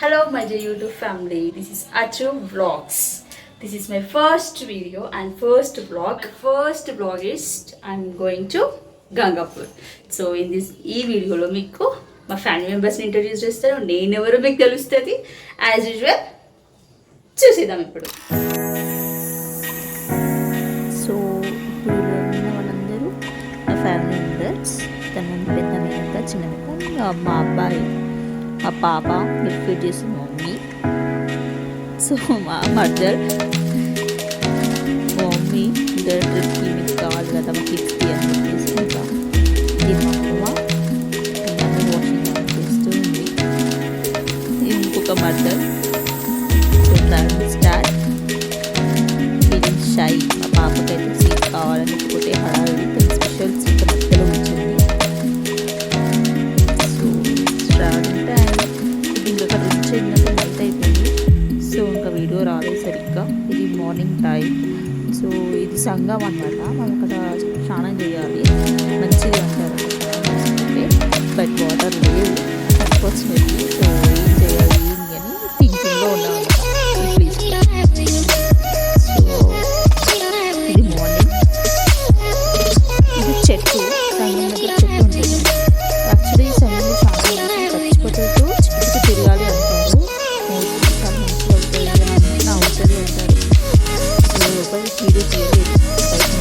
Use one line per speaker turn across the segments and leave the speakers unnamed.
Hello, my dear YouTube family. This is Achu Vlogs. This is my first video and first vlog. First vlog is I'm going to Gangapur. So in this video lo meeku మా family మెంబర్స్ని introduce చేస్తాను. నేను ఎవరో మీకు తెలుస్తుంది. As usual చూసేద్దాం ఇప్పుడు.
So ఇప్పుడు ఉన్న వాళ్ళందరూ నా ఫ్యామిలీ మెంబర్స్. తన పెద్ద మేనక చిన్న మేనక మా అబ్బాయి మా పాప మిల్క్ ఫీడ్ చేసిన మమ్మీ. సో మా మదర్ మమ్మీ ట్రిప్కి మీకు కావాలి కదా మా కిడ్స్కి అని చెప్పేసి ఇంకా ఇది మా అమ్మ పిల్లల్ని వాషింగ్ చేస్తూ ఉంది. ఇంకొక mother. So travel start. Feeling shy. మా పాపకైతే సీట్ కావాలని పోతే హడావిడి స్పెషల్ సీట్ మధ్యలో వచ్చింది. సో ట్రావెలింగ్ టైం ఇది ఇంకా రీచ్ అయినట్టు నైట్ అయిపోయింది. సో ఇంకా వీడియో రాలేదు సరిగ్గా. ఇది మార్నింగ్ టైం. సో ఇది సంగం అన్నమాట. మనం అక్కడ స్నానం చేయాలి, మంచిది అంటారు బట్ వాటర్ లేవు అన్ఫార్చునేట్లీ. సో ఏం చేయాలి ఏంటి అని థింకింగ్లో ఉన్నాం ప్లీజ్. ఇది మార్నింగ్. ఇది చెట్టు, సంగం దగ్గర చెట్టు ఉంటుంది. యాక్చువల్లీ ఈ సంగంలో చాలా చచ్చిపోతూ చుట్టూ తిరగాలి అంటారు. చాలా మంచిగా అవుతుంది అని అవుతుంది అంటారు. సో లోపల వీడియో తీయలేదు, బయట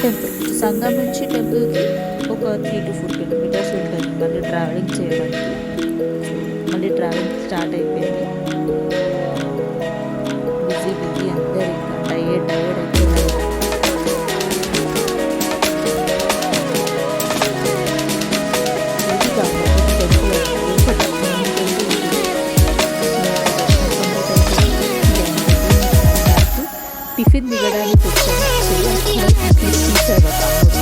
టెంపుల్. సంగం నుంచి టెంపుల్కి ఒక 3 to 4 kilometers ఉంటుంది మళ్ళీ ట్రావెలింగ్ చేయడానికి. మళ్ళీ ట్రావెలింగ్ స్టార్ట్ అయిపోయింది. బిజీ బిజీ అందరు ఇంకా టైర్డ్ అయిపోయింది. టిఫిన్ దిగడానికి వచ్చాను. తీసాడు తమ్ముడు.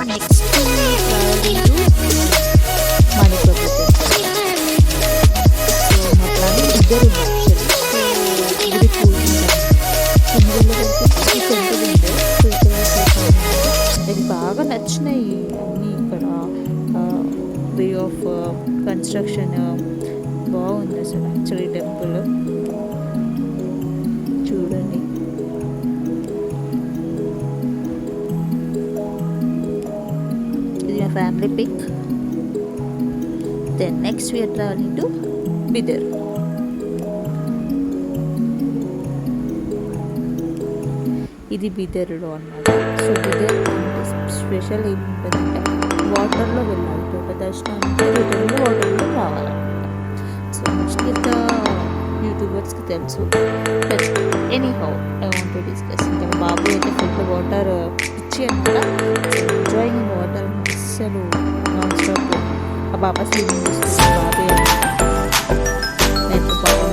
Next travelling to Manipur. So మా ప్లానింగ్ ఇద్దరు ఇది టెంపుల్ ఉండే. సో ఇక్కడ నాకు బాగా నచ్చినాయి అన్నీ. ఇక్కడ వే ఆఫ్ కన్స్ట్రక్షన్ బాగుంది అసలు. యాక్చువల్లీ టెంపుల్ చూడండి. ఇది మా family pic. Then next we're travelling to Bidar. ఇది బిదర్లో అన్నమాట. సో బిదర్ స్పెషల్ ఏముంటుందంటే వాటర్లో వెళ్ళాలి. ఒక దర్శనానికి రిటర్న్లో వాటర్లో రావాలన్నమాట. సో మోస్ట్లీ ఇంత యూట్యూబర్స్కి తెలుసు. But any how I want to discuss. ఇంకా బాబు అయితే ఫుల్ వాటర్ ఇచ్చి అనమాట. ఎంజాయింగ్ ఇన్ వాటర్ అసలు నాన్ స్టాప్. ఆ బాబా స్విమ్మింగ్ చేస్తుంది బాబే అనమాట. నేను పాప